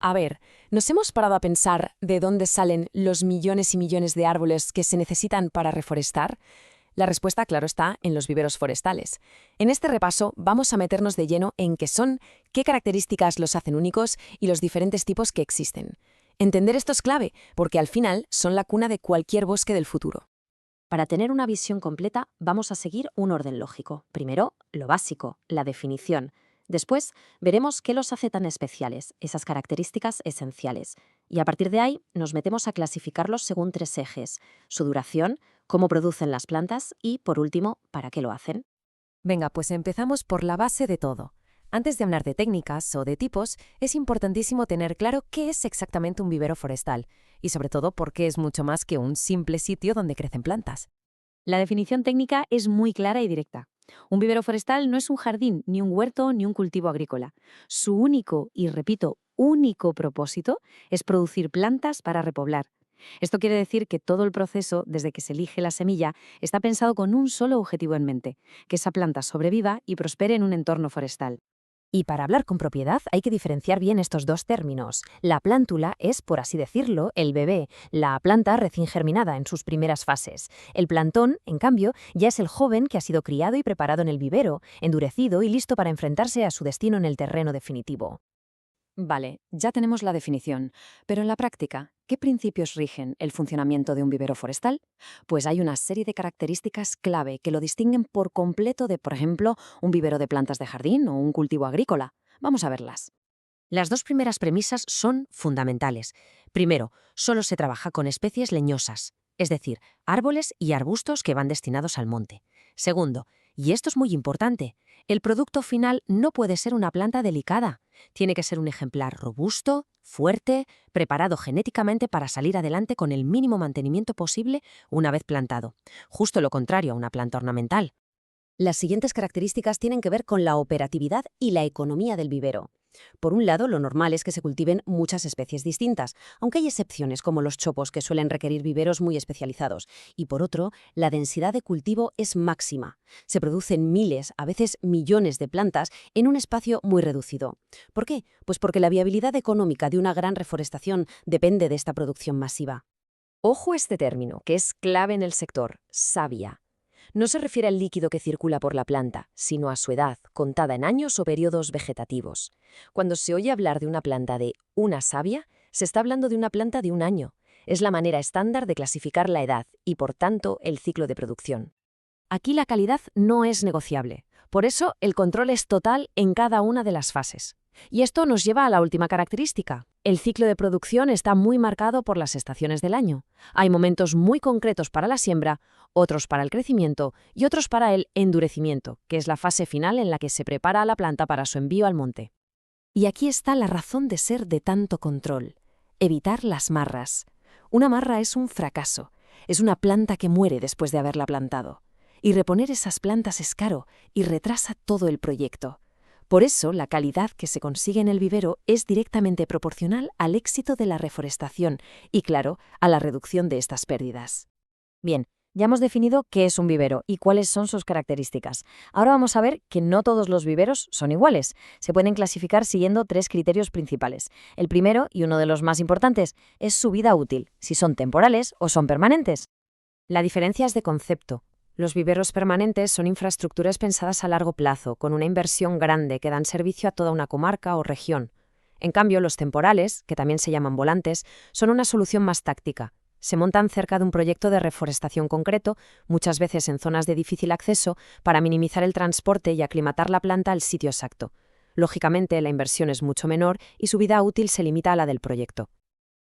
A ver, ¿nos hemos parado a pensar de dónde salen los millones y millones de árboles que se necesitan para reforestar? La respuesta, claro está, en los viveros forestales. En este repaso vamos a meternos de lleno en qué son, qué características los hacen únicos y los diferentes tipos que existen. Entender esto es clave, porque al final son la cuna de cualquier bosque del futuro. Para tener una visión completa, vamos a seguir un orden lógico. Primero, lo básico, la definición. Después, veremos qué los hace tan especiales, esas características esenciales. Y a partir de ahí, nos metemos a clasificarlos según tres ejes: su duración, cómo producen las plantas y, por último, para qué lo hacen. Venga, pues empezamos por la base de todo. Antes de hablar de técnicas o de tipos, es importantísimo tener claro qué es exactamente un vivero forestal y sobre todo por qué es mucho más que un simple sitio donde crecen plantas. La definición técnica es muy clara y directa. Un vivero forestal no es un jardín, ni un huerto, ni un cultivo agrícola. Su único, y repito, único propósito es producir plantas para repoblar. Esto quiere decir que todo el proceso, desde que se elige la semilla, está pensado con un solo objetivo en mente: que esa planta sobreviva y prospere en un entorno forestal. Y para hablar con propiedad hay que diferenciar bien estos dos términos. La plántula es, por así decirlo, el bebé, la planta recién germinada en sus primeras fases. El plantón, en cambio, ya es el joven que ha sido criado y preparado en el vivero, endurecido y listo para enfrentarse a su destino en el terreno definitivo. Vale, ya tenemos la definición, pero en la práctica, ¿qué principios rigen el funcionamiento de un vivero forestal? Pues hay una serie de características clave que lo distinguen por completo de, por ejemplo, un vivero de plantas de jardín o un cultivo agrícola. Vamos a verlas. Las dos primeras premisas son fundamentales. Primero, solo se trabaja con especies leñosas, es decir, árboles y arbustos que van destinados al monte. Segundo, y esto es muy importante, el producto final no puede ser una planta delicada. Tiene que ser un ejemplar robusto, fuerte, preparado genéticamente para salir adelante con el mínimo mantenimiento posible una vez plantado. Justo lo contrario a una planta ornamental. Las siguientes características tienen que ver con la operatividad y la economía del vivero. Por un lado, lo normal es que se cultiven muchas especies distintas, aunque hay excepciones como los chopos que suelen requerir viveros muy especializados. Y por otro, la densidad de cultivo es máxima. Se producen miles, a veces millones de plantas en un espacio muy reducido. ¿Por qué? Pues porque la viabilidad económica de una gran reforestación depende de esta producción masiva. Ojo a este término, que es clave en el sector, savia. No se refiere al líquido que circula por la planta, sino a su edad, contada en años o periodos vegetativos. Cuando se oye hablar de una planta de una savia, se está hablando de una planta de un año. Es la manera estándar de clasificar la edad y, por tanto, el ciclo de producción. Aquí la calidad no es negociable. Por eso, el control es total en cada una de las fases. Y esto nos lleva a la última característica. El ciclo de producción está muy marcado por las estaciones del año. Hay momentos muy concretos para la siembra, otros para el crecimiento y otros para el endurecimiento, que es la fase final en la que se prepara a la planta para su envío al monte. Y aquí está la razón de ser de tanto control: evitar las marras. Una marra es un fracaso. Es una planta que muere después de haberla plantado. Y reponer esas plantas es caro y retrasa todo el proyecto. Por eso, la calidad que se consigue en el vivero es directamente proporcional al éxito de la reforestación y, claro, a la reducción de estas pérdidas. Bien, ya hemos definido qué es un vivero y cuáles son sus características. Ahora vamos a ver que no todos los viveros son iguales. Se pueden clasificar siguiendo tres criterios principales. El primero, y uno de los más importantes, es su vida útil, si son temporales o son permanentes. La diferencia es de concepto. Los viveros permanentes son infraestructuras pensadas a largo plazo, con una inversión grande que dan servicio a toda una comarca o región. En cambio, los temporales, que también se llaman volantes, son una solución más táctica. Se montan cerca de un proyecto de reforestación concreto, muchas veces en zonas de difícil acceso, para minimizar el transporte y aclimatar la planta al sitio exacto. Lógicamente, la inversión es mucho menor y su vida útil se limita a la del proyecto.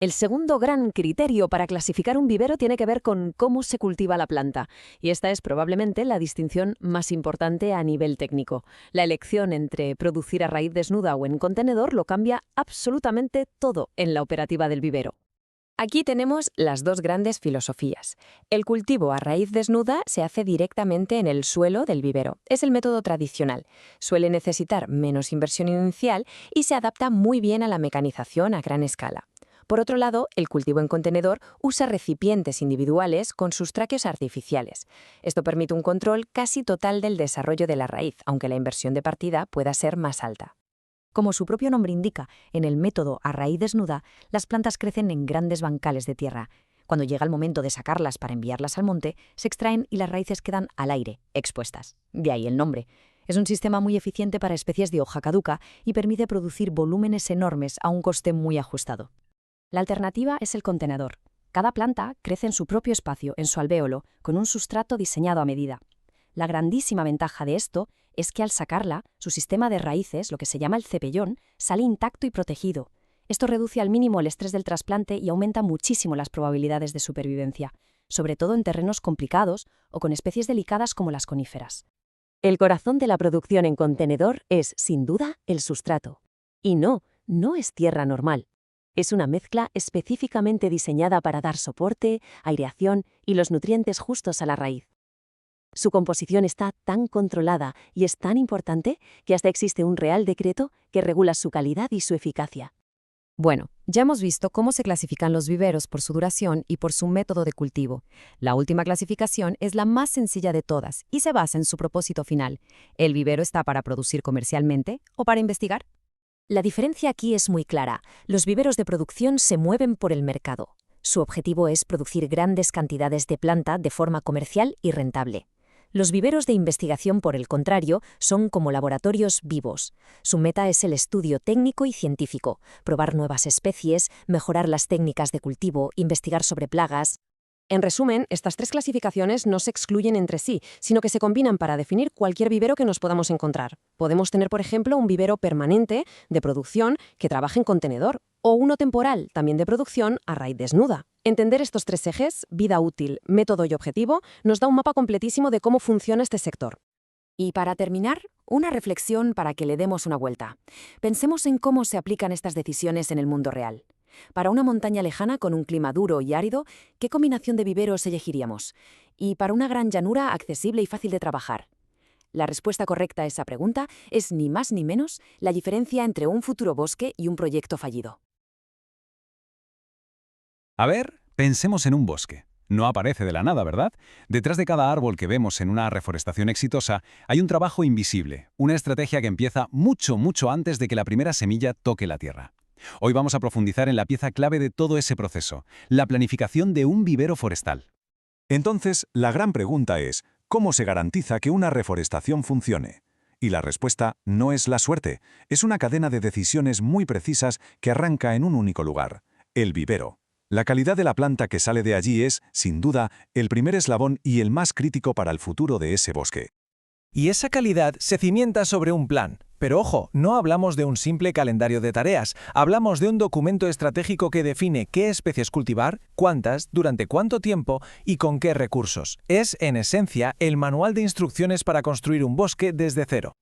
El segundo gran criterio para clasificar un vivero tiene que ver con cómo se cultiva la planta, y esta es probablemente la distinción más importante a nivel técnico. La elección entre producir a raíz desnuda o en contenedor lo cambia absolutamente todo en la operativa del vivero. Aquí tenemos las dos grandes filosofías. El cultivo a raíz desnuda se hace directamente en el suelo del vivero. Es el método tradicional. Suele necesitar menos inversión inicial y se adapta muy bien a la mecanización a gran escala. Por otro lado, el cultivo en contenedor usa recipientes individuales con sustraquios artificiales. Esto permite un control casi total del desarrollo de la raíz, aunque la inversión de partida pueda ser más alta. Como su propio nombre indica, en el método a raíz desnuda, las plantas crecen en grandes bancales de tierra. Cuando llega el momento de sacarlas para enviarlas al monte, se extraen y las raíces quedan al aire, expuestas. De ahí el nombre. Es un sistema muy eficiente para especies de hoja caduca y permite producir volúmenes enormes a un coste muy ajustado. La alternativa es el contenedor. Cada planta crece en su propio espacio, en su alvéolo, con un sustrato diseñado a medida. La grandísima ventaja de esto es que al sacarla, su sistema de raíces, lo que se llama el cepellón, sale intacto y protegido. Esto reduce al mínimo el estrés del trasplante y aumenta muchísimo las probabilidades de supervivencia, sobre todo en terrenos complicados o con especies delicadas como las coníferas. El corazón de la producción en contenedor es, sin duda, el sustrato. Y no es tierra normal. Es una mezcla específicamente diseñada para dar soporte, aireación y los nutrientes justos a la raíz. Su composición está tan controlada y es tan importante que hasta existe un Real Decreto que regula su calidad y su eficacia. Bueno, ya hemos visto cómo se clasifican los viveros por su duración y por su método de cultivo. La última clasificación es la más sencilla de todas y se basa en su propósito final. ¿El vivero está para producir comercialmente o para investigar? La diferencia aquí es muy clara. Los viveros de producción se mueven por el mercado. Su objetivo es producir grandes cantidades de planta de forma comercial y rentable. Los viveros de investigación, por el contrario, son como laboratorios vivos. Su meta es el estudio técnico y científico, probar nuevas especies, mejorar las técnicas de cultivo, investigar sobre plagas. En resumen, estas tres clasificaciones no se excluyen entre sí, sino que se combinan para definir cualquier vivero que nos podamos encontrar. Podemos tener, por ejemplo, un vivero permanente de producción que trabaje en contenedor, o uno temporal, también de producción a raíz desnuda. Entender estos tres ejes, vida útil, método y objetivo, nos da un mapa completísimo de cómo funciona este sector. Y para terminar, una reflexión para que le demos una vuelta. Pensemos en cómo se aplican estas decisiones en el mundo real. Para una montaña lejana con un clima duro y árido, ¿qué combinación de viveros elegiríamos? Y para una gran llanura accesible y fácil de trabajar. La respuesta correcta a esa pregunta es ni más ni menos la diferencia entre un futuro bosque y un proyecto fallido. A ver, pensemos en un bosque. No aparece de la nada, ¿verdad? Detrás de cada árbol que vemos en una reforestación exitosa hay un trabajo invisible, una estrategia que empieza mucho antes de que la primera semilla toque la tierra. Hoy vamos a profundizar en la pieza clave de todo ese proceso, la planificación de un vivero forestal. Entonces, la gran pregunta es, ¿cómo se garantiza que una reforestación funcione? Y la respuesta no es la suerte, es una cadena de decisiones muy precisas que arranca en un único lugar, el vivero. La calidad de la planta que sale de allí es, sin duda, el primer eslabón y el más crítico para el futuro de ese bosque. Y esa calidad se cimienta sobre un plan. Pero ojo, no hablamos de un simple calendario de tareas, hablamos de un documento estratégico que define qué especies cultivar, cuántas, durante cuánto tiempo y con qué recursos. Es, en esencia, el manual de instrucciones para construir un bosque desde cero.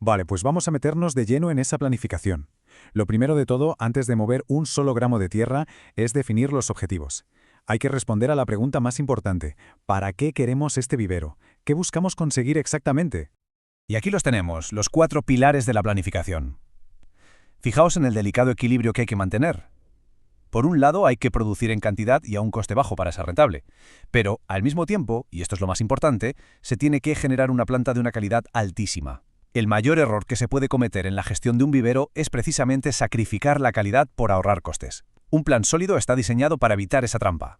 Vale, pues vamos a meternos de lleno en esa planificación. Lo primero de todo, antes de mover un solo gramo de tierra, es definir los objetivos. Hay que responder a la pregunta más importante: ¿para qué queremos este vivero? ¿Qué buscamos conseguir exactamente? Y aquí los tenemos, los 4 pilares de la planificación. Fijaos en el delicado equilibrio que hay que mantener. Por un lado, hay que producir en cantidad y a un coste bajo para ser rentable. Pero, al mismo tiempo, y esto es lo más importante, se tiene que generar una planta de una calidad altísima. El mayor error que se puede cometer en la gestión de un vivero es precisamente sacrificar la calidad por ahorrar costes. Un plan sólido está diseñado para evitar esa trampa.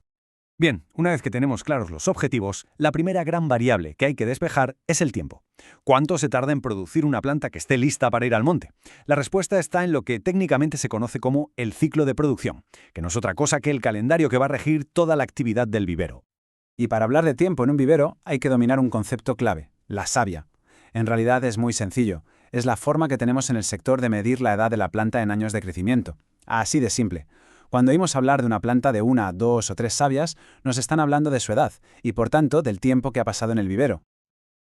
Bien, una vez que tenemos claros los objetivos, la primera gran variable que hay que despejar es el tiempo. ¿Cuánto se tarda en producir una planta que esté lista para ir al monte? La respuesta está en lo que técnicamente se conoce como el ciclo de producción, que no es otra cosa que el calendario que va a regir toda la actividad del vivero. Y para hablar de tiempo en un vivero hay que dominar un concepto clave, la savia. En realidad es muy sencillo, es la forma que tenemos en el sector de medir la edad de la planta en años de crecimiento. Así de simple. Cuando oímos hablar de una planta de 1, 2 o 3 savias, nos están hablando de su edad y, por tanto, del tiempo que ha pasado en el vivero.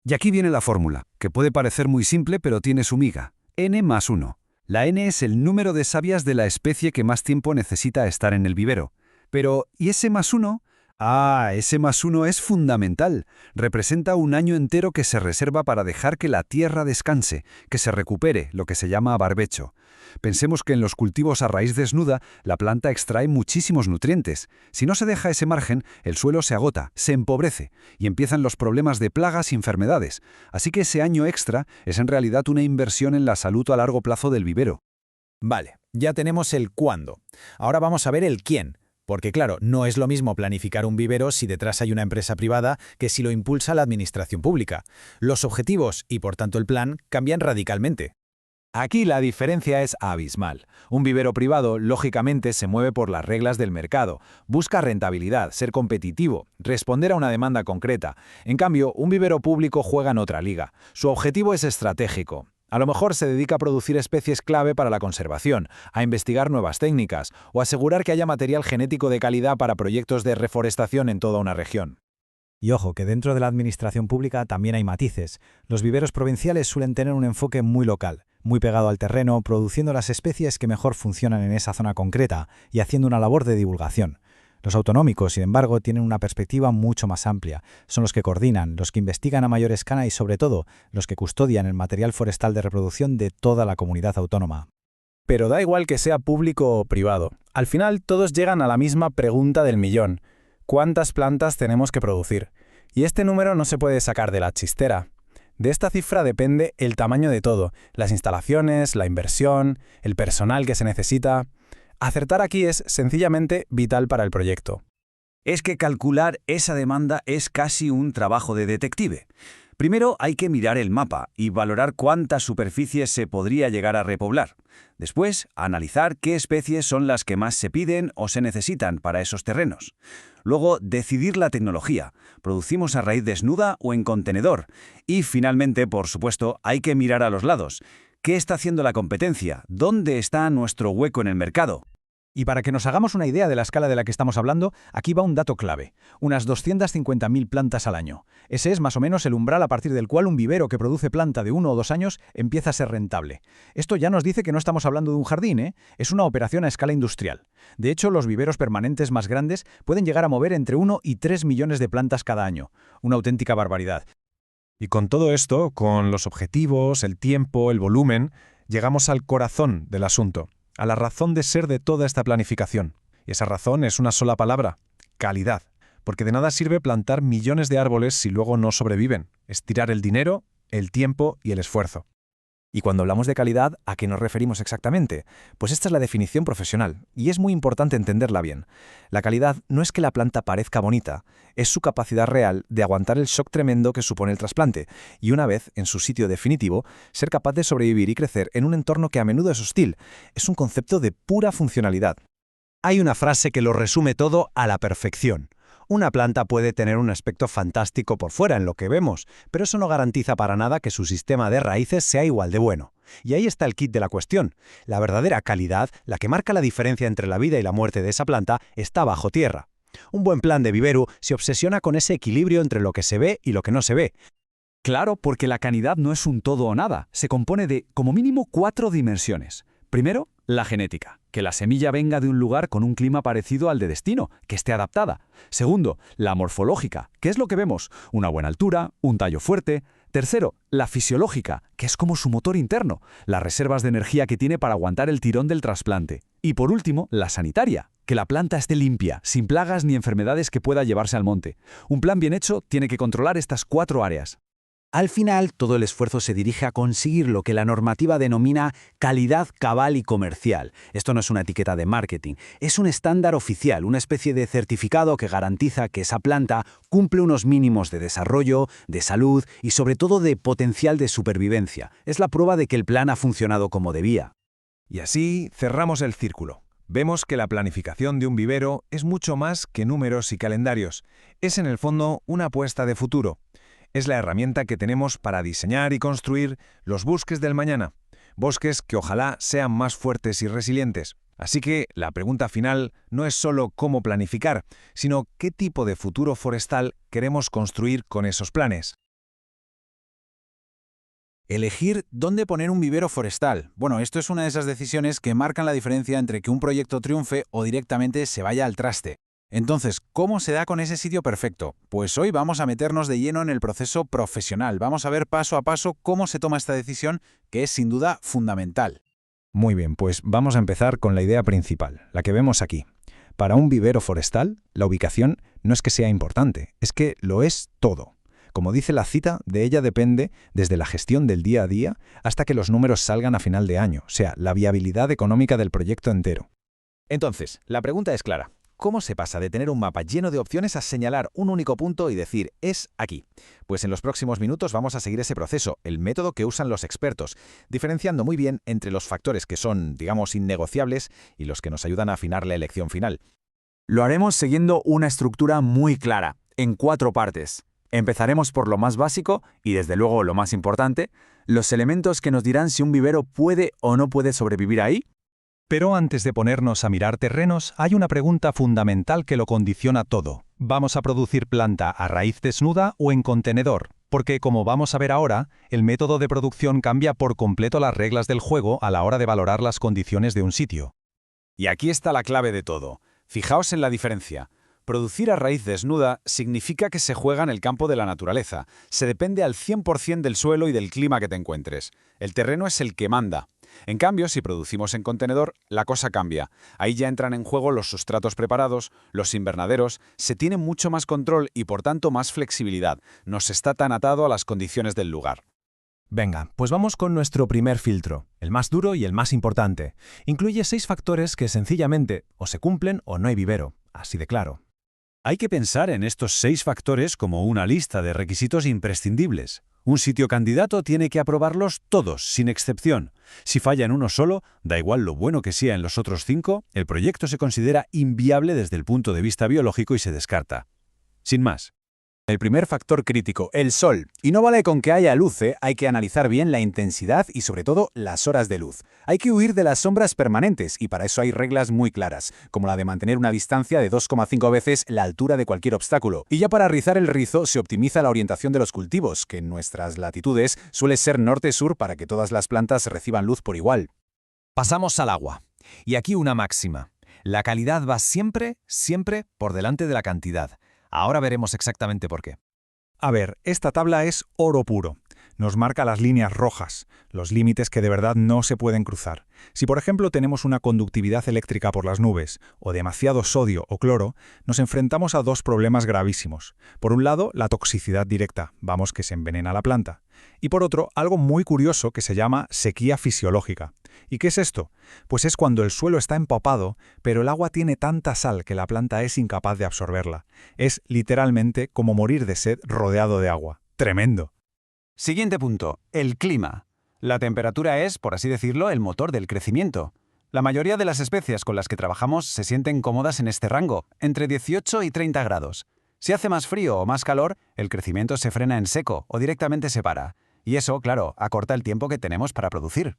Y aquí viene la fórmula, que puede parecer muy simple pero tiene su miga. N+1. La N es el número de savias de la especie que más tiempo necesita estar en el vivero. Pero, ¿y ese +1? S+1 es fundamental. Representa un año entero que se reserva para dejar que la tierra descanse, que se recupere, lo que se llama barbecho. Pensemos que en los cultivos a raíz desnuda, la planta extrae muchísimos nutrientes. Si no se deja ese margen, el suelo se agota, se empobrece, y empiezan los problemas de plagas y enfermedades. Así que ese año extra es en realidad una inversión en la salud a largo plazo del vivero. Vale, ya tenemos el cuándo. Ahora vamos a ver el quién. Porque claro, no es lo mismo planificar un vivero si detrás hay una empresa privada que si lo impulsa la administración pública. Los objetivos y por tanto el plan cambian radicalmente. Aquí la diferencia es abismal. Un vivero privado, lógicamente, se mueve por las reglas del mercado. Busca rentabilidad, ser competitivo, responder a una demanda concreta. En cambio, un vivero público juega en otra liga. Su objetivo es estratégico. A lo mejor se dedica a producir especies clave para la conservación, a investigar nuevas técnicas o asegurar que haya material genético de calidad para proyectos de reforestación en toda una región. Y ojo, que dentro de la administración pública también hay matices. Los viveros provinciales suelen tener un enfoque muy local, muy pegado al terreno, produciendo las especies que mejor funcionan en esa zona concreta y haciendo una labor de divulgación. Los autonómicos, sin embargo, tienen una perspectiva mucho más amplia. Son los que coordinan, los que investigan a mayor escala y, sobre todo, los que custodian el material forestal de reproducción de toda la comunidad autónoma. Pero da igual que sea público o privado. Al final, todos llegan a la misma pregunta del millón. ¿Cuántas plantas tenemos que producir? Y este número no se puede sacar de la chistera. De esta cifra depende el tamaño de todo, las instalaciones, la inversión, el personal que se necesita. Acertar aquí es sencillamente vital para el proyecto. Es que calcular esa demanda es casi un trabajo de detective. Primero hay que mirar el mapa y valorar cuántas superficies se podría llegar a repoblar. Después, analizar qué especies son las que más se piden o se necesitan para esos terrenos. Luego, decidir la tecnología. ¿Producimos a raíz desnuda o en contenedor? Y finalmente, por supuesto, hay que mirar a los lados. ¿Qué está haciendo la competencia? ¿Dónde está nuestro hueco en el mercado? Y para que nos hagamos una idea de la escala de la que estamos hablando, aquí va un dato clave: unas 250.000 plantas al año. Ese es más o menos el umbral a partir del cual un vivero que produce planta de 1 o 2 años empieza a ser rentable. Esto ya nos dice que no estamos hablando de un jardín, ¿eh? Es una operación a escala industrial. De hecho, los viveros permanentes más grandes pueden llegar a mover entre 1 y 3 millones de plantas cada año. Una auténtica barbaridad. Y con todo esto, con los objetivos, el tiempo, el volumen, llegamos al corazón del asunto, a la razón de ser de toda esta planificación. Y esa razón es una sola palabra: calidad. Porque de nada sirve plantar millones de árboles si luego no sobreviven. Es tirar el dinero, el tiempo y el esfuerzo. Y cuando hablamos de calidad, ¿a qué nos referimos exactamente? Pues esta es la definición profesional, y es muy importante entenderla bien. La calidad no es que la planta parezca bonita, es su capacidad real de aguantar el shock tremendo que supone el trasplante, y una vez en su sitio definitivo, ser capaz de sobrevivir y crecer en un entorno que a menudo es hostil. Es un concepto de pura funcionalidad. Hay una frase que lo resume todo a la perfección. Una planta puede tener un aspecto fantástico por fuera en lo que vemos, pero eso no garantiza para nada que su sistema de raíces sea igual de bueno. Y ahí está el kit de la cuestión. La verdadera calidad, la que marca la diferencia entre la vida y la muerte de esa planta, está bajo tierra. Un buen plan de vivero se obsesiona con ese equilibrio entre lo que se ve y lo que no se ve. Claro, porque la calidad no es un todo o nada, se compone de, como mínimo, 4 dimensiones. Primero, la genética, que la semilla venga de un lugar con un clima parecido al de destino, que esté adaptada. Segundo, la morfológica, que es lo que vemos: una buena altura, un tallo fuerte. Tercero, la fisiológica, que es como su motor interno, las reservas de energía que tiene para aguantar el tirón del trasplante. Y por último, la sanitaria, que la planta esté limpia, sin plagas ni enfermedades que pueda llevarse al monte. Un plan bien hecho tiene que controlar estas 4 áreas. Al final, todo el esfuerzo se dirige a conseguir lo que la normativa denomina calidad cabal y comercial. Esto no es una etiqueta de marketing, es un estándar oficial, una especie de certificado que garantiza que esa planta cumple unos mínimos de desarrollo, de salud y sobre todo de potencial de supervivencia. Es la prueba de que el plan ha funcionado como debía. Y así cerramos el círculo. Vemos que la planificación de un vivero es mucho más que números y calendarios. Es en el fondo una apuesta de futuro. Es la herramienta que tenemos para diseñar y construir los bosques del mañana. Bosques que ojalá sean más fuertes y resilientes. Así que la pregunta final no es solo cómo planificar, sino qué tipo de futuro forestal queremos construir con esos planes. Elegir dónde poner un vivero forestal. Bueno, esto es una de esas decisiones que marcan la diferencia entre que un proyecto triunfe o directamente se vaya al traste. Entonces, ¿cómo se da con ese sitio perfecto? Pues hoy vamos a meternos de lleno en el proceso profesional. Vamos a ver paso a paso cómo se toma esta decisión, que es sin duda fundamental. Muy bien, pues vamos a empezar con la idea principal, la que vemos aquí. Para un vivero forestal, la ubicación no es que sea importante, es que lo es todo. Como dice la cita, de ella depende desde la gestión del día a día hasta que los números salgan a final de año, o sea, la viabilidad económica del proyecto entero. Entonces, la pregunta es clara. ¿Cómo se pasa de tener un mapa lleno de opciones a señalar un único punto y decir, es aquí? Pues en los próximos minutos vamos a seguir ese proceso, el método que usan los expertos, diferenciando muy bien entre los factores que son, digamos, innegociables y los que nos ayudan a afinar la elección final. Lo haremos siguiendo una estructura muy clara, en 4 partes. Empezaremos por lo más básico y, desde luego, lo más importante, los elementos que nos dirán si un vivero puede o no puede sobrevivir ahí. Pero antes de ponernos a mirar terrenos, hay una pregunta fundamental que lo condiciona todo. ¿Vamos a producir planta a raíz desnuda o en contenedor? Porque, como vamos a ver ahora, el método de producción cambia por completo las reglas del juego a la hora de valorar las condiciones de un sitio. Y aquí está la clave de todo. Fijaos en la diferencia. Producir a raíz desnuda significa que se juega en el campo de la naturaleza. Se depende al 100% del suelo y del clima que te encuentres. El terreno es el que manda. En cambio, si producimos en contenedor, la cosa cambia. Ahí ya entran en juego los sustratos preparados, los invernaderos, se tiene mucho más control y por tanto más flexibilidad. No se está tan atado a las condiciones del lugar. Venga, pues vamos con nuestro primer filtro, el más duro y el más importante. Incluye 6 factores que sencillamente o se cumplen o no hay vivero, así de claro. Hay que pensar en estos 6 factores como una lista de requisitos imprescindibles. Un sitio candidato tiene que aprobarlos todos, sin excepción. Si falla en uno solo, da igual lo bueno que sea en los otros 5, el proyecto se considera inviable desde el punto de vista biológico y se descarta. Sin más. El primer factor crítico, el sol. Y no vale con que haya luz, hay que analizar bien la intensidad y sobre todo las horas de luz. Hay que huir de las sombras permanentes y para eso hay reglas muy claras, como la de mantener una distancia de 2,5 veces la altura de cualquier obstáculo. Y ya para rizar el rizo se optimiza la orientación de los cultivos, que en nuestras latitudes suele ser norte-sur para que todas las plantas reciban luz por igual. Pasamos al agua. Y aquí una máxima. La calidad va siempre, siempre por delante de la cantidad. Ahora veremos exactamente por qué. A ver, esta tabla es oro puro. Nos marca las líneas rojas, los límites que de verdad no se pueden cruzar. Si por ejemplo tenemos una conductividad eléctrica por las nubes, o demasiado sodio o cloro, nos enfrentamos a 2 problemas gravísimos. Por un lado, la toxicidad directa, vamos que se envenena la planta. Y por otro, algo muy curioso que se llama sequía fisiológica. ¿Y qué es esto? Pues es cuando el suelo está empapado, pero el agua tiene tanta sal que la planta es incapaz de absorberla. Es literalmente como morir de sed rodeado de agua. ¡Tremendo! Siguiente punto, el clima. La temperatura es, por así decirlo, el motor del crecimiento. La mayoría de las especies con las que trabajamos se sienten cómodas en este rango, entre 18 y 30 grados. Si hace más frío o más calor, el crecimiento se frena en seco o directamente se para. Y eso, claro, acorta el tiempo que tenemos para producir.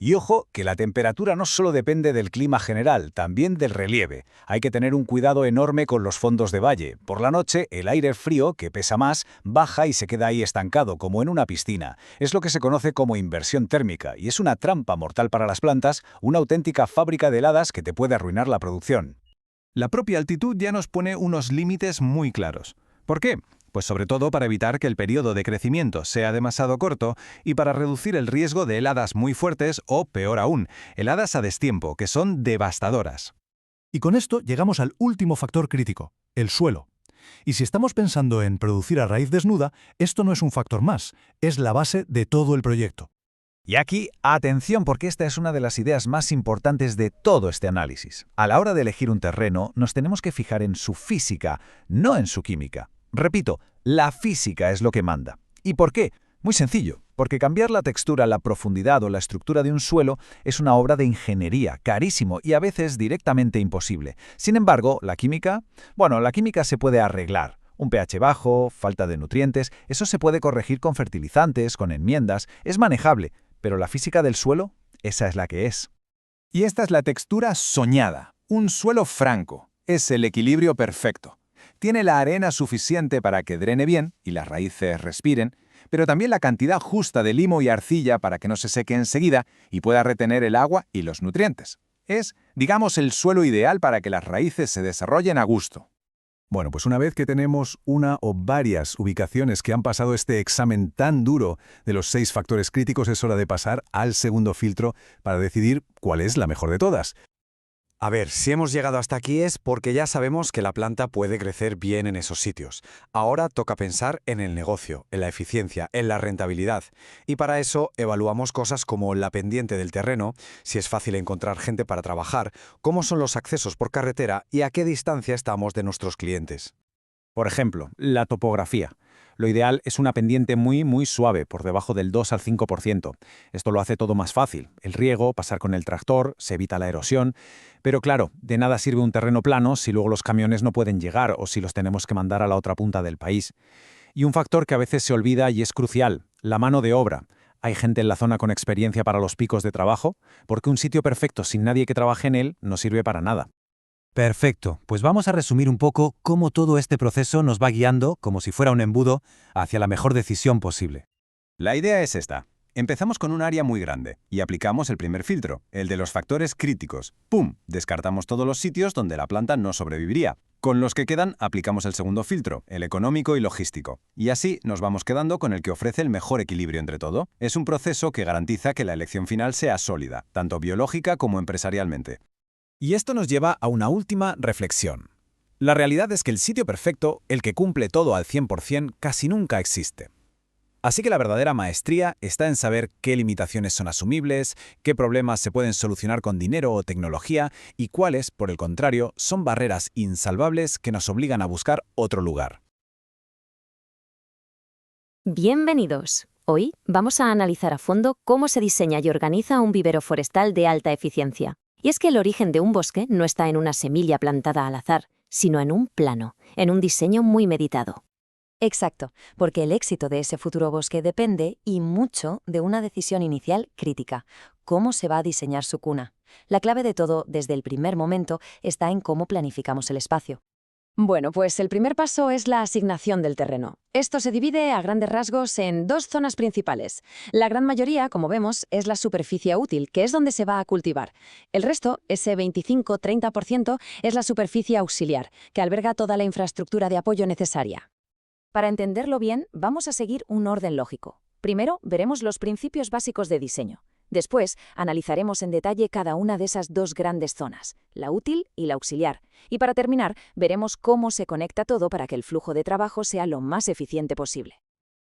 Y ojo, que la temperatura no solo depende del clima general, también del relieve. Hay que tener un cuidado enorme con los fondos de valle. Por la noche, el aire frío, que pesa más, baja y se queda ahí estancado, como en una piscina. Es lo que se conoce como inversión térmica, y es una trampa mortal para las plantas, una auténtica fábrica de heladas que te puede arruinar la producción. La propia altitud ya nos pone unos límites muy claros. ¿Por qué? Pues sobre todo para evitar que el periodo de crecimiento sea demasiado corto y para reducir el riesgo de heladas muy fuertes o, peor aún, heladas a destiempo, que son devastadoras. Y con esto llegamos al último factor crítico, el suelo. Y si estamos pensando en producir a raíz desnuda, esto no es un factor más, es la base de todo el proyecto. Y aquí, atención, porque esta es una de las ideas más importantes de todo este análisis. A la hora de elegir un terreno, nos tenemos que fijar en su física, no en su química. Repito, la física es lo que manda. ¿Y por qué? Muy sencillo, porque cambiar la textura, la profundidad o la estructura de un suelo es una obra de ingeniería, carísimo y a veces directamente imposible. Sin embargo, la química se puede arreglar. Un pH bajo, falta de nutrientes, eso se puede corregir con fertilizantes, con enmiendas, es manejable, pero la física del suelo, esa es la que es. Y esta es la textura soñada, un suelo franco, es el equilibrio perfecto. Tiene la arena suficiente para que drene bien y las raíces respiren, pero también la cantidad justa de limo y arcilla para que no se seque enseguida y pueda retener el agua y los nutrientes. Es, digamos, el suelo ideal para que las raíces se desarrollen a gusto. Bueno, pues una vez que tenemos una o varias ubicaciones que han pasado este examen tan duro de los 6 factores críticos, es hora de pasar al segundo filtro para decidir cuál es la mejor de todas. A ver, si hemos llegado hasta aquí es porque ya sabemos que la planta puede crecer bien en esos sitios. Ahora toca pensar en el negocio, en la eficiencia, en la rentabilidad. Y para eso evaluamos cosas como la pendiente del terreno, si es fácil encontrar gente para trabajar, cómo son los accesos por carretera y a qué distancia estamos de nuestros clientes. Por ejemplo, la topografía. Lo ideal es una pendiente muy suave, por debajo del 2 al 5%. Esto lo hace todo más fácil. El riego, pasar con el tractor, se evita la erosión. Pero claro, de nada sirve un terreno plano si luego los camiones no pueden llegar o si los tenemos que mandar a la otra punta del país. Y un factor que a veces se olvida y es crucial, la mano de obra. ¿Hay gente en la zona con experiencia para los picos de trabajo? Porque un sitio perfecto sin nadie que trabaje en él no sirve para nada. Perfecto, pues vamos a resumir un poco cómo todo este proceso nos va guiando, como si fuera un embudo, hacia la mejor decisión posible. La idea es esta. Empezamos con un área muy grande y aplicamos el primer filtro, el de los factores críticos. ¡Pum! Descartamos todos los sitios donde la planta no sobreviviría. Con los que quedan, aplicamos el segundo filtro, el económico y logístico. Y así nos vamos quedando con el que ofrece el mejor equilibrio entre todo. Es un proceso que garantiza que la elección final sea sólida, tanto biológica como empresarialmente. Y esto nos lleva a una última reflexión. La realidad es que el sitio perfecto, el que cumple todo al 100%, casi nunca existe. Así que la verdadera maestría está en saber qué limitaciones son asumibles, qué problemas se pueden solucionar con dinero o tecnología y cuáles, por el contrario, son barreras insalvables que nos obligan a buscar otro lugar. Bienvenidos. Hoy vamos a analizar a fondo cómo se diseña y organiza un vivero forestal de alta eficiencia. Y es que el origen de un bosque no está en una semilla plantada al azar, sino en un plano, en un diseño muy meditado. Exacto, porque el éxito de ese futuro bosque depende, y mucho, de una decisión inicial crítica: cómo se va a diseñar su cuna. La clave de todo, desde el primer momento, está en cómo planificamos el espacio. Bueno, pues el primer paso es la asignación del terreno. Esto se divide a grandes rasgos en 2 zonas principales. La gran mayoría, como vemos, es la superficie útil, que es donde se va a cultivar. El resto, ese 25-30%, es la superficie auxiliar, que alberga toda la infraestructura de apoyo necesaria. Para entenderlo bien, vamos a seguir un orden lógico. Primero, veremos los principios básicos de diseño. Después, analizaremos en detalle cada una de esas 2 grandes zonas, la útil y la auxiliar. Y para terminar, veremos cómo se conecta todo para que el flujo de trabajo sea lo más eficiente posible.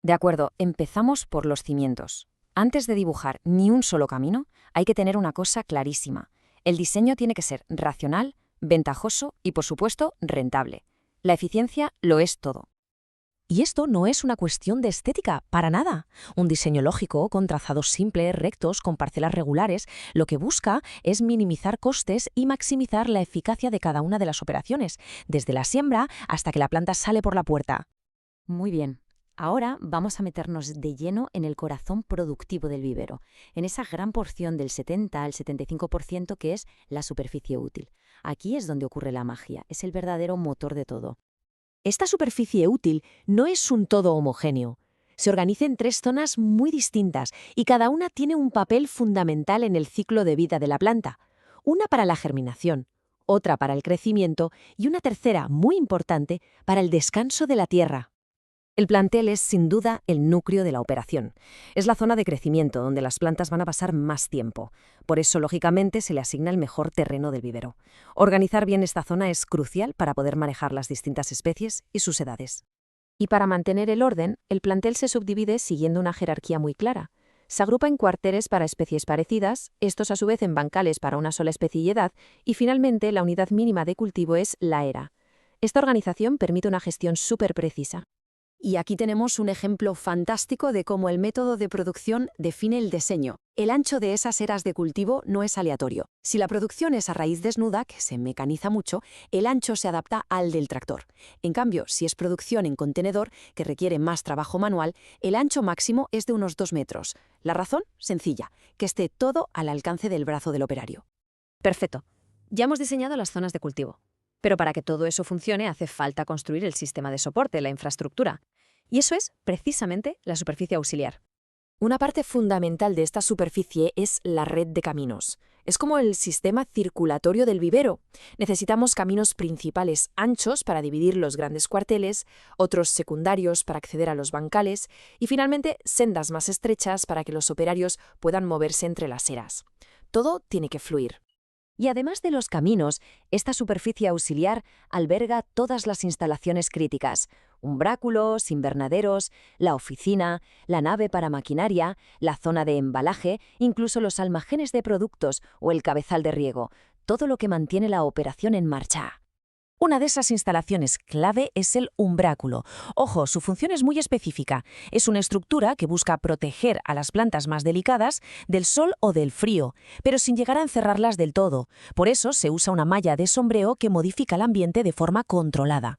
De acuerdo, empezamos por los cimientos. Antes de dibujar ni un solo camino, hay que tener una cosa clarísima. El diseño tiene que ser racional, ventajoso y, por supuesto, rentable. La eficiencia lo es todo. Y esto no es una cuestión de estética, para nada. Un diseño lógico, con trazados simples, rectos, con parcelas regulares, lo que busca es minimizar costes y maximizar la eficacia de cada una de las operaciones, desde la siembra hasta que la planta sale por la puerta. Muy bien. Ahora vamos a meternos de lleno en el corazón productivo del vivero, en esa gran porción del 70 al 75% que es la superficie útil. Aquí es donde ocurre la magia, es el verdadero motor de todo. Esta superficie útil no es un todo homogéneo. Se organiza en 3 zonas muy distintas y cada una tiene un papel fundamental en el ciclo de vida de la planta. Una para la germinación, otra para el crecimiento y una tercera, muy importante, para el descanso de la tierra. El plantel es, sin duda, el núcleo de la operación. Es la zona de crecimiento donde las plantas van a pasar más tiempo. Por eso, lógicamente, se le asigna el mejor terreno del vivero. Organizar bien esta zona es crucial para poder manejar las distintas especies y sus edades. Y para mantener el orden, el plantel se subdivide siguiendo una jerarquía muy clara. Se agrupa en cuarteles para especies parecidas, estos a su vez en bancales para una sola especie y edad, y finalmente la unidad mínima de cultivo es la era. Esta organización permite una gestión súper precisa. Y aquí tenemos un ejemplo fantástico de cómo el método de producción define el diseño. El ancho de esas eras de cultivo no es aleatorio. Si la producción es a raíz desnuda, que se mecaniza mucho, el ancho se adapta al del tractor. En cambio, si es producción en contenedor, que requiere más trabajo manual, el ancho máximo es de unos 2 metros. La razón, sencilla, que esté todo al alcance del brazo del operario. Perfecto. Ya hemos diseñado las zonas de cultivo. Pero para que todo eso funcione hace falta construir el sistema de soporte, la infraestructura. Y eso es, precisamente, la superficie auxiliar. Una parte fundamental de esta superficie es la red de caminos. Es como el sistema circulatorio del vivero. Necesitamos caminos principales anchos para dividir los grandes cuarteles, otros secundarios para acceder a los bancales y finalmente sendas más estrechas para que los operarios puedan moverse entre las eras. Todo tiene que fluir. Y además de los caminos, esta superficie auxiliar alberga todas las instalaciones críticas: umbráculos, invernaderos, la oficina, la nave para maquinaria, la zona de embalaje, incluso los almacenes de productos o el cabezal de riego, todo lo que mantiene la operación en marcha. Una de esas instalaciones clave es el umbráculo. Ojo, su función es muy específica. Es una estructura que busca proteger a las plantas más delicadas del sol o del frío, pero sin llegar a encerrarlas del todo. Por eso se usa una malla de sombreo que modifica el ambiente de forma controlada.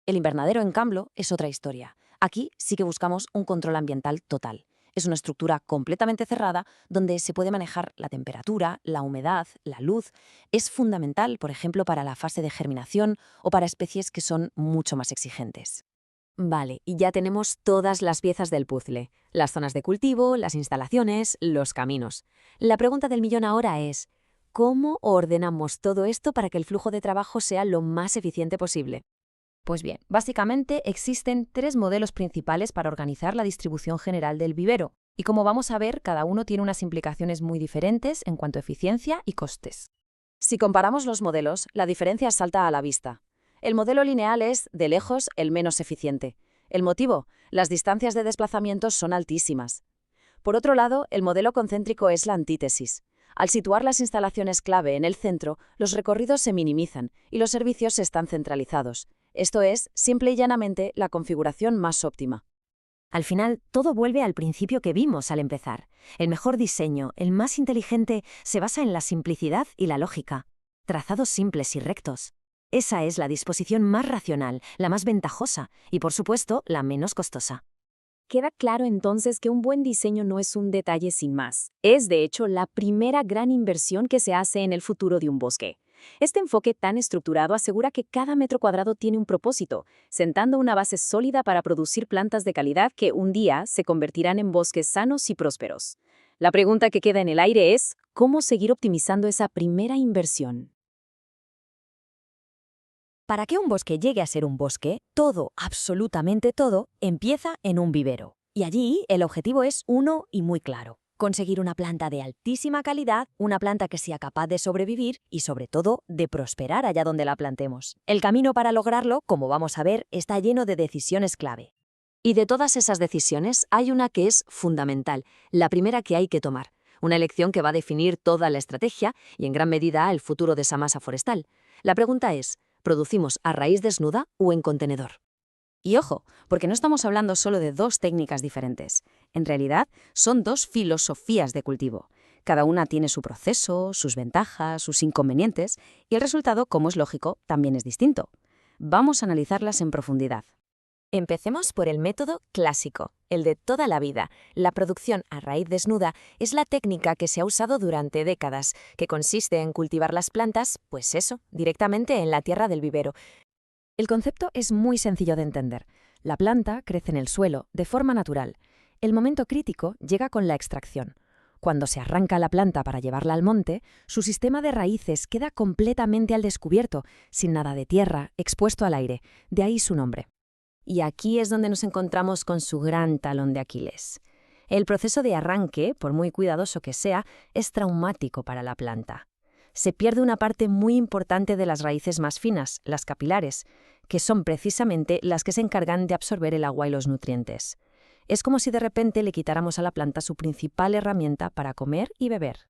El invernadero, en cambio, es otra historia. Aquí sí que buscamos un control ambiental total. Es una estructura completamente cerrada donde se puede manejar la temperatura, la humedad, la luz. Es fundamental, por ejemplo, para la fase de germinación o para especies que son mucho más exigentes. Vale, y ya tenemos todas las piezas del puzzle. Las zonas de cultivo, las instalaciones, los caminos. La pregunta del millón ahora es: ¿cómo ordenamos todo esto para que el flujo de trabajo sea lo más eficiente posible? Pues bien, básicamente existen 3 modelos principales para organizar la distribución general del vivero. Y como vamos a ver, cada uno tiene unas implicaciones muy diferentes en cuanto a eficiencia y costes. Si comparamos los modelos, la diferencia salta a la vista. El modelo lineal es, de lejos, el menos eficiente. El motivo: las distancias de desplazamiento son altísimas. Por otro lado, el modelo concéntrico es la antítesis. Al situar las instalaciones clave en el centro, los recorridos se minimizan y los servicios están centralizados. Esto es, simple y llanamente, la configuración más óptima. Al final, todo vuelve al principio que vimos al empezar. El mejor diseño, el más inteligente, se basa en la simplicidad y la lógica. Trazados simples y rectos. Esa es la disposición más racional, la más ventajosa y, por supuesto, la menos costosa. Queda claro entonces que un buen diseño no es un detalle sin más. Es, de hecho, la primera gran inversión que se hace en el futuro de un bosque. Este enfoque tan estructurado asegura que cada metro cuadrado tiene un propósito, sentando una base sólida para producir plantas de calidad que un día se convertirán en bosques sanos y prósperos. La pregunta que queda en el aire es: ¿cómo seguir optimizando esa primera inversión? Para que un bosque llegue a ser un bosque, todo, absolutamente todo, empieza en un vivero. Y allí el objetivo es uno y muy claro: conseguir una planta de altísima calidad, una planta que sea capaz de sobrevivir y, sobre todo, de prosperar allá donde la plantemos. El camino para lograrlo, como vamos a ver, está lleno de decisiones clave. Y de todas esas decisiones, hay una que es fundamental, la primera que hay que tomar. Una elección que va a definir toda la estrategia y, en gran medida, el futuro de esa masa forestal. La pregunta es: ¿producimos a raíz desnuda o en contenedor? Y ojo, porque no estamos hablando solo de 2 técnicas diferentes. En realidad, son 2 filosofías de cultivo. Cada una tiene su proceso, sus ventajas, sus inconvenientes, y el resultado, como es lógico, también es distinto. Vamos a analizarlas en profundidad. Empecemos por el método clásico, el de toda la vida. La producción a raíz desnuda es la técnica que se ha usado durante décadas, que consiste en cultivar las plantas, pues eso, directamente en la tierra del vivero. El concepto es muy sencillo de entender. La planta crece en el suelo, de forma natural. El momento crítico llega con la extracción. Cuando se arranca la planta para llevarla al monte, su sistema de raíces queda completamente al descubierto, sin nada de tierra, expuesto al aire. De ahí su nombre. Y aquí es donde nos encontramos con su gran talón de Aquiles. El proceso de arranque, por muy cuidadoso que sea, es traumático para la planta. Se pierde una parte muy importante de las raíces más finas, las capilares, que son precisamente las que se encargan de absorber el agua y los nutrientes. Es como si de repente le quitáramos a la planta su principal herramienta para comer y beber.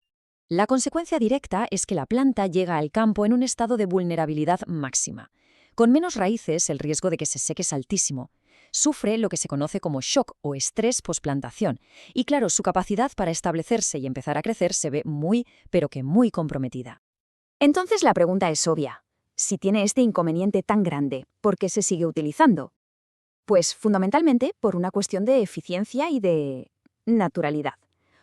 La consecuencia directa es que la planta llega al campo en un estado de vulnerabilidad máxima. Con menos raíces, el riesgo de que se seque es altísimo. Sufre lo que se conoce como shock o estrés posplantación. Y claro, su capacidad para establecerse y empezar a crecer se ve muy, pero que muy comprometida. Entonces la pregunta es obvia. Si tiene este inconveniente tan grande, ¿por qué se sigue utilizando? Pues fundamentalmente por una cuestión de eficiencia y de naturalidad.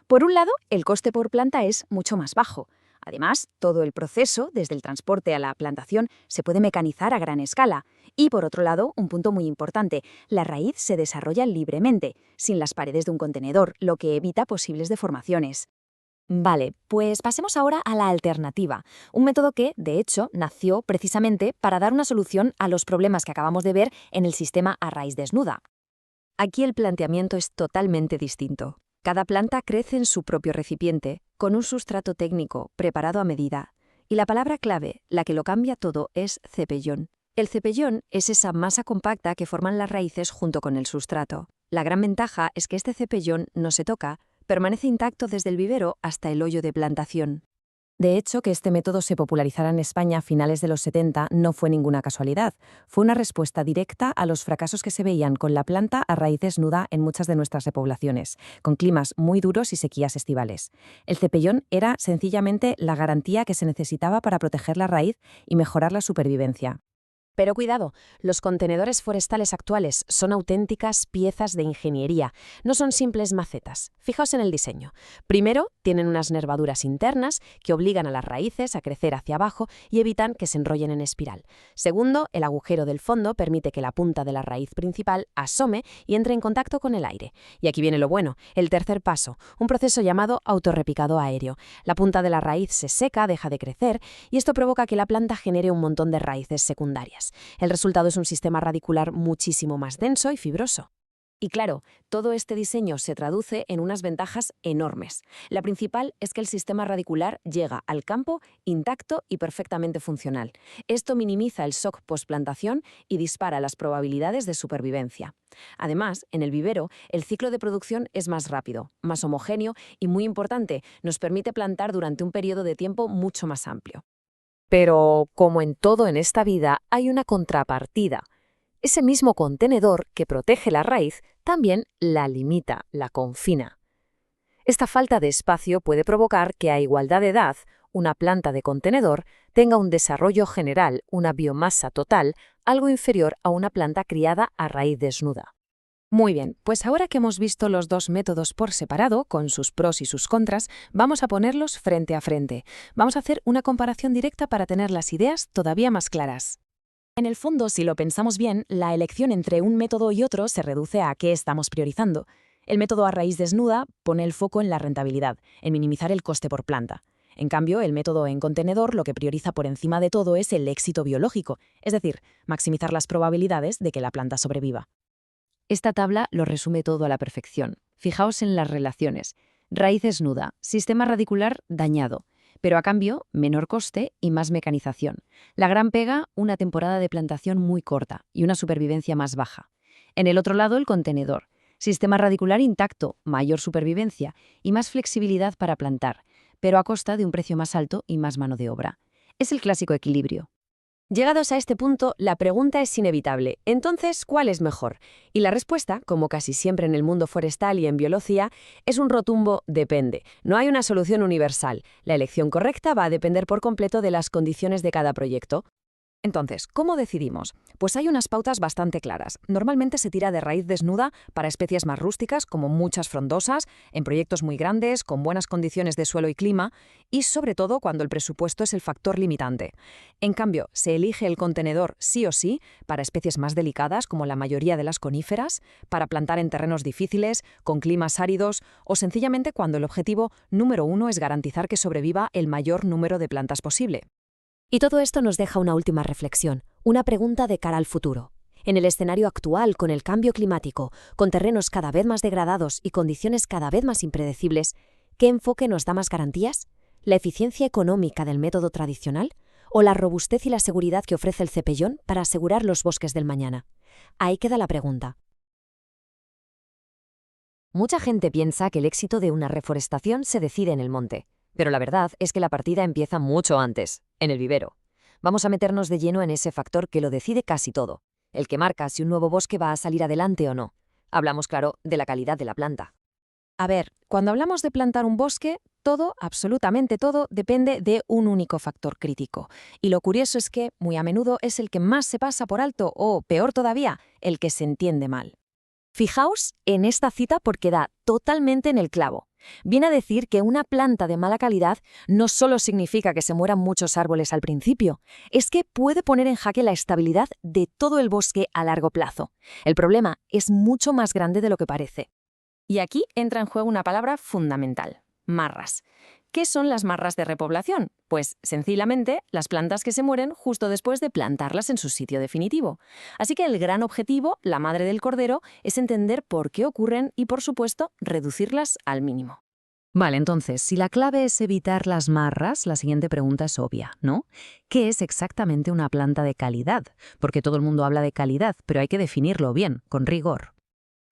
Por un lado, el coste por planta es mucho más bajo. Además, todo el proceso, desde el transporte a la plantación, se puede mecanizar a gran escala. Y por otro lado, un punto muy importante, la raíz se desarrolla libremente, sin las paredes de un contenedor, lo que evita posibles deformaciones. Vale, pues pasemos ahora a la alternativa, un método que, de hecho, nació precisamente para dar una solución a los problemas que acabamos de ver en el sistema a raíz desnuda. Aquí el planteamiento es totalmente distinto. Cada planta crece en su propio recipiente, con un sustrato técnico preparado a medida. Y la palabra clave, la que lo cambia todo, es cepellón. El cepellón es esa masa compacta que forman las raíces junto con el sustrato. La gran ventaja es que este cepellón no se toca, permanece intacto desde el vivero hasta el hoyo de plantación. De hecho, que este método se popularizara en España a finales de los 70 no fue ninguna casualidad. Fue una respuesta directa a los fracasos que se veían con la planta a raíz desnuda en muchas de nuestras repoblaciones, con climas muy duros y sequías estivales. El cepellón era sencillamente la garantía que se necesitaba para proteger la raíz y mejorar la supervivencia. Pero cuidado, los contenedores forestales actuales son auténticas piezas de ingeniería, no son simples macetas. Fijaos en el diseño. Primero, tienen unas nervaduras internas que obligan a las raíces a crecer hacia abajo y evitan que se enrollen en espiral. Segundo, el agujero del fondo permite que la punta de la raíz principal asome y entre en contacto con el aire. Y aquí viene lo bueno, el tercer paso, un proceso llamado autorrepicado aéreo. La punta de la raíz se seca, deja de crecer, y esto provoca que la planta genere un montón de raíces secundarias. El resultado es un sistema radicular muchísimo más denso y fibroso. Y claro, todo este diseño se traduce en unas ventajas enormes. La principal es que el sistema radicular llega al campo intacto y perfectamente funcional. Esto minimiza el shock postplantación y dispara las probabilidades de supervivencia. Además, en el vivero, el ciclo de producción es más rápido, más homogéneo y, muy importante, nos permite plantar durante un periodo de tiempo mucho más amplio. Pero, como en todo en esta vida, hay una contrapartida. Ese mismo contenedor que protege la raíz también la limita, la confina. Esta falta de espacio puede provocar que a igualdad de edad, una planta de contenedor tenga un desarrollo general, una biomasa total, algo inferior a una planta criada a raíz desnuda. Muy bien, pues ahora que hemos visto los dos métodos por separado, con sus pros y sus contras, vamos a ponerlos frente a frente. Vamos a hacer una comparación directa para tener las ideas todavía más claras. En el fondo, si lo pensamos bien, la elección entre un método y otro se reduce a qué estamos priorizando. El método a raíz desnuda pone el foco en la rentabilidad, en minimizar el coste por planta. En cambio, el método en contenedor lo que prioriza por encima de todo es el éxito biológico, es decir, maximizar las probabilidades de que la planta sobreviva. Esta tabla lo resume todo a la perfección. Fijaos en las relaciones. Raíz desnuda, sistema radicular dañado, pero a cambio, menor coste y más mecanización. La gran pega, una temporada de plantación muy corta y una supervivencia más baja. En el otro lado, el contenedor. Sistema radicular intacto, mayor supervivencia y más flexibilidad para plantar, pero a costa de un precio más alto y más mano de obra. Es el clásico equilibrio. Llegados a este punto, la pregunta es inevitable. Entonces, ¿cuál es mejor? Y la respuesta, como casi siempre en el mundo forestal y en biología, es un rotundo depende. No hay una solución universal. La elección correcta va a depender por completo de las condiciones de cada proyecto. Entonces, ¿cómo decidimos? Pues hay unas pautas bastante claras. Normalmente se tira de raíz desnuda para especies más rústicas, como muchas frondosas, en proyectos muy grandes, con buenas condiciones de suelo y clima, y sobre todo cuando el presupuesto es el factor limitante. En cambio, se elige el contenedor sí o sí para especies más delicadas, como la mayoría de las coníferas, para plantar en terrenos difíciles, con climas áridos, o sencillamente cuando el objetivo número uno es garantizar que sobreviva el mayor número de plantas posible. Y todo esto nos deja una última reflexión, una pregunta de cara al futuro. En el escenario actual, con el cambio climático, con terrenos cada vez más degradados y condiciones cada vez más impredecibles, ¿qué enfoque nos da más garantías? ¿La eficiencia económica del método tradicional? ¿O la robustez y la seguridad que ofrece el cepellón para asegurar los bosques del mañana? Ahí queda la pregunta. Mucha gente piensa que el éxito de una reforestación se decide en el monte. Pero la verdad es que la partida empieza mucho antes, en el vivero. Vamos a meternos de lleno en ese factor que lo decide casi todo, el que marca si un nuevo bosque va a salir adelante o no. Hablamos, claro, de la calidad de la planta. A ver, cuando hablamos de plantar un bosque, todo, absolutamente todo, depende de un único factor crítico. Y lo curioso es que, muy a menudo, es el que más se pasa por alto o, peor todavía, el que se entiende mal. Fijaos en esta cita porque da totalmente en el clavo. Viene a decir que una planta de mala calidad no solo significa que se mueran muchos árboles al principio, es que puede poner en jaque la estabilidad de todo el bosque a largo plazo. El problema es mucho más grande de lo que parece. Y aquí entra en juego una palabra fundamental: marras. ¿Qué son las marras de repoblación? Pues, sencillamente, las plantas que se mueren justo después de plantarlas en su sitio definitivo. Así que el gran objetivo, la madre del cordero, es entender por qué ocurren y, por supuesto, reducirlas al mínimo. Vale, entonces, si la clave es evitar las marras, la siguiente pregunta es obvia, ¿no? ¿Qué es exactamente una planta de calidad? Porque todo el mundo habla de calidad, pero hay que definirlo bien, con rigor.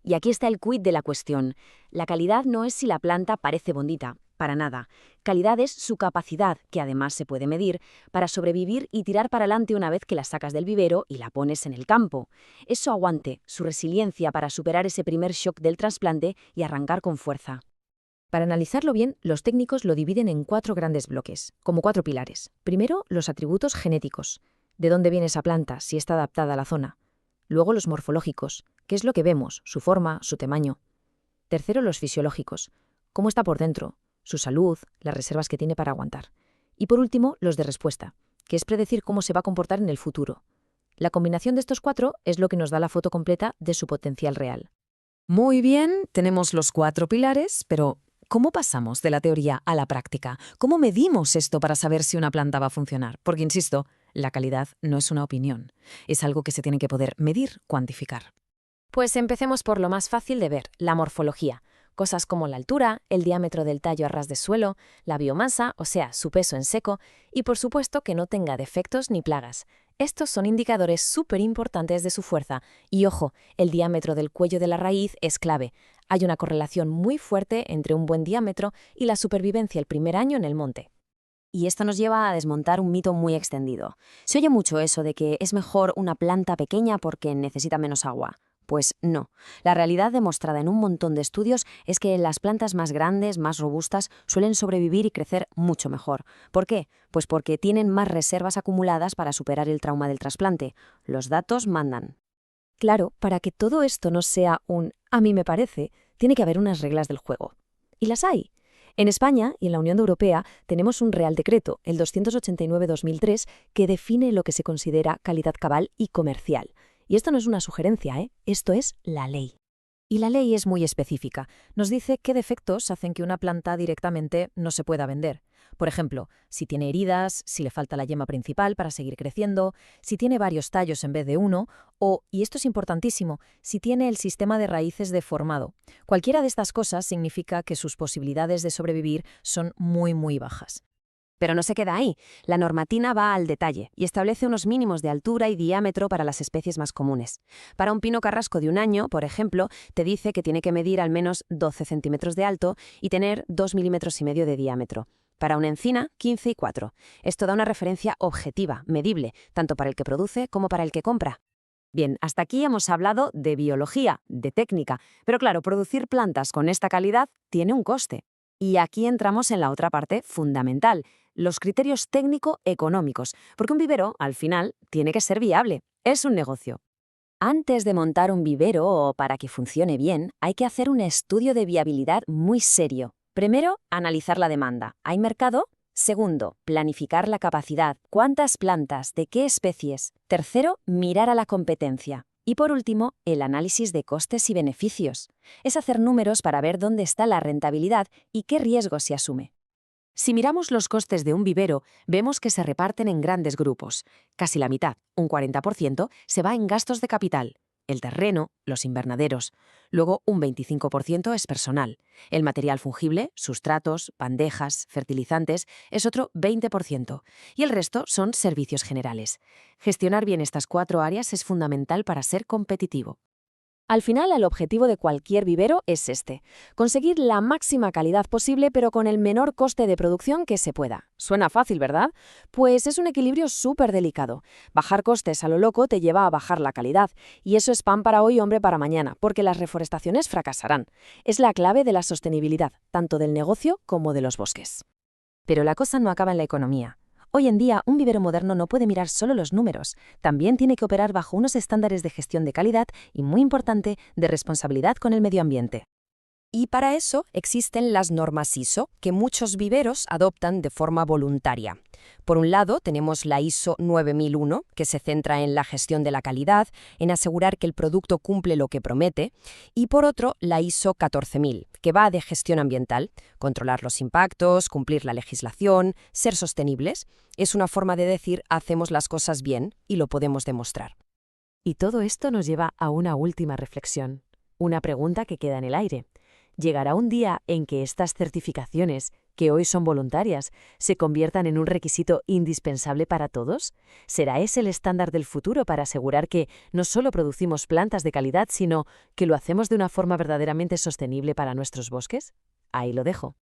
Y aquí está el quid de la cuestión. La calidad no es si la planta parece bonita, para nada. Calidad es su capacidad, que además se puede medir, para sobrevivir y tirar para adelante una vez que la sacas del vivero y la pones en el campo. Es su aguante, su resiliencia para superar ese primer shock del trasplante y arrancar con fuerza. Para analizarlo bien, los técnicos lo dividen en 4 grandes bloques, como 4 pilares. Primero, los atributos genéticos. ¿De dónde viene esa planta, si está adaptada a la zona? Luego, los morfológicos. ¿Qué es lo que vemos? Su forma, su tamaño. Tercero, los fisiológicos. ¿Cómo está por dentro? Su salud, las reservas que tiene para aguantar. Y por último, los de respuesta, que es predecir cómo se va a comportar en el futuro. La combinación de estos 4 es lo que nos da la foto completa de su potencial real. Muy bien, tenemos los 4 pilares, pero ¿cómo pasamos de la teoría a la práctica? ¿Cómo medimos esto para saber si una planta va a funcionar? Porque, insisto, la calidad no es una opinión, es algo que se tiene que poder medir, cuantificar. Pues empecemos por lo más fácil de ver, la morfología. Cosas como la altura, el diámetro del tallo a ras de suelo, la biomasa, o sea, su peso en seco, y por supuesto que no tenga defectos ni plagas. Estos son indicadores súper importantes de su fuerza. Y ojo, el diámetro del cuello de la raíz es clave. Hay una correlación muy fuerte entre un buen diámetro y la supervivencia el primer año en el monte. Y esto nos lleva a desmontar un mito muy extendido. Se oye mucho eso de que es mejor una planta pequeña porque necesita menos agua. Pues no. La realidad demostrada en un montón de estudios es que las plantas más grandes, más robustas, suelen sobrevivir y crecer mucho mejor. ¿Por qué? Pues porque tienen más reservas acumuladas para superar el trauma del trasplante. Los datos mandan. Claro, para que todo esto no sea un «a mí me parece», tiene que haber unas reglas del juego. Y las hay. En España y en la Unión Europea tenemos un Real Decreto, el 289/2003, que define lo que se considera calidad cabal y comercial. Y esto no es una sugerencia, esto es la ley. Y la ley es muy específica. Nos dice qué defectos hacen que una planta directamente no se pueda vender. Por ejemplo, si tiene heridas, si le falta la yema principal para seguir creciendo, si tiene varios tallos en vez de uno, o, y esto es importantísimo, si tiene el sistema de raíces deformado. Cualquiera de estas cosas significa que sus posibilidades de sobrevivir son muy, muy bajas. Pero no se queda ahí. La normativa va al detalle y establece unos mínimos de altura y diámetro para las especies más comunes. Para un pino carrasco de 1 año, por ejemplo, te dice que tiene que medir al menos 12 centímetros de alto y tener 2,5 milímetros de diámetro. Para una encina, 15 y 4. Esto da una referencia objetiva, medible, tanto para el que produce como para el que compra. Bien, hasta aquí hemos hablado de biología, de técnica, pero claro, producir plantas con esta calidad tiene un coste. Y aquí entramos en la otra parte fundamental, los criterios técnico-económicos, porque un vivero, al final, tiene que ser viable. Es un negocio. Antes de montar un vivero o para que funcione bien, hay que hacer un estudio de viabilidad muy serio. Primero, analizar la demanda. ¿Hay mercado? Segundo, planificar la capacidad. ¿Cuántas plantas? ¿De qué especies? Tercero, mirar a la competencia. Y por último, el análisis de costes y beneficios. Es hacer números para ver dónde está la rentabilidad y qué riesgo se asume. Si miramos los costes de un vivero, vemos que se reparten en grandes grupos. Casi la mitad, un 40%, se va en gastos de capital. El terreno, los invernaderos. Luego, un 25% es personal. El material fungible, sustratos, bandejas, fertilizantes, es otro 20%. Y el resto son servicios generales. Gestionar bien estas 4 áreas es fundamental para ser competitivo. Al final, el objetivo de cualquier vivero es este: conseguir la máxima calidad posible pero con el menor coste de producción que se pueda. Suena fácil, ¿verdad? Pues es un equilibrio súper delicado. Bajar costes a lo loco te lleva a bajar la calidad, y eso es pan para hoy, hambre para mañana, porque las reforestaciones fracasarán. Es la clave de la sostenibilidad, tanto del negocio como de los bosques. Pero la cosa no acaba en la economía. Hoy en día, un vivero moderno no puede mirar solo los números, también tiene que operar bajo unos estándares de gestión de calidad y, muy importante, de responsabilidad con el medio ambiente. Y para eso existen las normas ISO, que muchos viveros adoptan de forma voluntaria. Por un lado, tenemos la ISO 9001, que se centra en la gestión de la calidad, en asegurar que el producto cumple lo que promete, y por otro, la ISO 14000, que va de gestión ambiental, controlar los impactos, cumplir la legislación, ser sostenibles. Es una forma de decir hacemos las cosas bien y lo podemos demostrar. Y todo esto nos lleva a una última reflexión, una pregunta que queda en el aire. ¿Llegará un día en que estas certificaciones, que hoy son voluntarias, se conviertan en un requisito indispensable para todos? ¿Será ese el estándar del futuro para asegurar que no solo producimos plantas de calidad, sino que lo hacemos de una forma verdaderamente sostenible para nuestros bosques? Ahí lo dejo.